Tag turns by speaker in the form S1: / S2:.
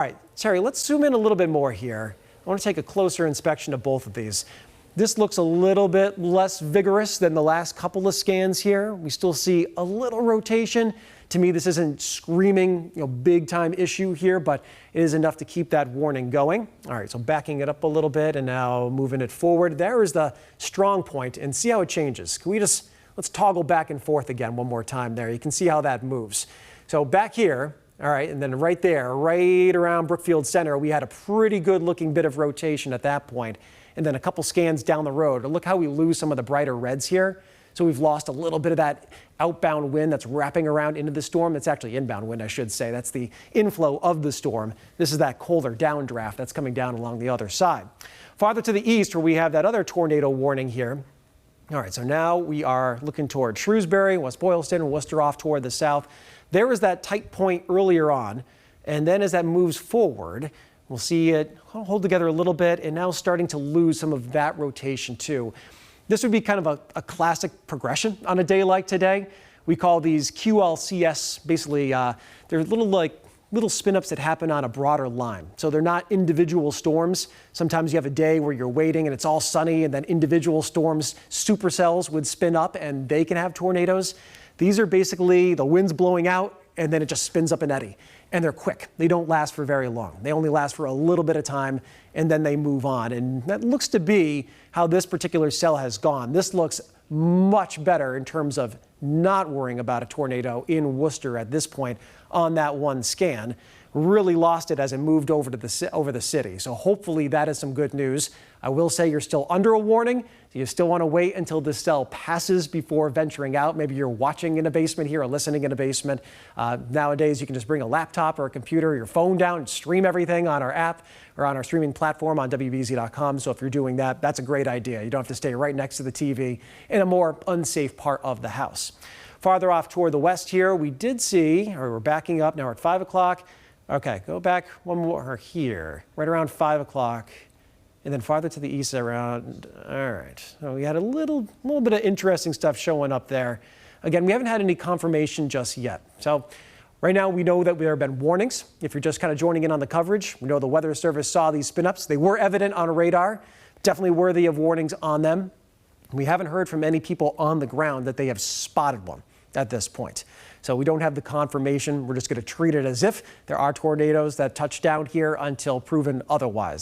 S1: All right, Terry, let's zoom in a little bit more here. I want to take a closer inspection of both of these. This looks a little bit less vigorous than the last couple of scans here. We still see a little rotation. To me, this isn't screaming, big time issue here, but it is enough to keep that warning going. All right, so backing it up a little bit and now moving it forward. There is the strong point, and see how it changes. Let's toggle back and forth again one more time there. You can see how that moves. So back here, all right, and then right there, right around Brookfield Center, we had a pretty good looking bit of rotation at that point. And then a couple scans down the road. Look how we lose some of the brighter reds here. So we've lost a little bit of that outbound wind that's wrapping around into the storm. That's actually inbound wind, I should say. That's the inflow of the storm. This is that colder downdraft that's coming down along the other side. Farther to the east, where we have that other tornado warning here. All right, so now we are looking toward Shrewsbury, West Boylston, and Worcester off toward the south. There was that tight point earlier on, and then as that moves forward, we'll see it hold together a little bit and now starting to lose some of that rotation too. This would be kind of a classic progression on a day like today. We call these QLCS, basically they're little spin-ups that happen on a broader line. So they're not individual storms. Sometimes you have a day where you're waiting and it's all sunny and then individual storms, supercells would spin up and they can have tornadoes. These are basically the wind's blowing out and then it just spins up an eddy. And they're quick. They don't last for very long. They only last for a little bit of time and then they move on. And that looks to be how this particular cell has gone. This looks much better in terms of not worrying about a tornado in Worcester at this point on that one scan. Really lost it as it moved over the city. So hopefully that is some good news. I will say you're still under a warning. You still want to wait until this cell passes before venturing out. Maybe you're watching in a basement here or listening in a basement. Nowadays, you can just bring a laptop or a computer or your phone down and stream everything on our app or on our streaming platform on WBZ.com. So if you're doing that, that's a great idea. You don't have to stay right next to the TV in a more unsafe part of the house. Farther off toward the west here, we did see, or we're backing up, now we're at 5 o'clock. Okay, go back one more here, right around 5 o'clock, and then farther to the east around, all right. So we had a little bit of interesting stuff showing up there. Again, we haven't had any confirmation just yet. So right now we know that there have been warnings. If you're just kind of joining in on the coverage, we know the Weather Service saw these spin-ups. They were evident on a radar, definitely worthy of warnings on them. We haven't heard from any people on the ground that they have spotted one at this point. So we don't have the confirmation. We're just going to treat it as if there are tornadoes that touch down here until proven otherwise.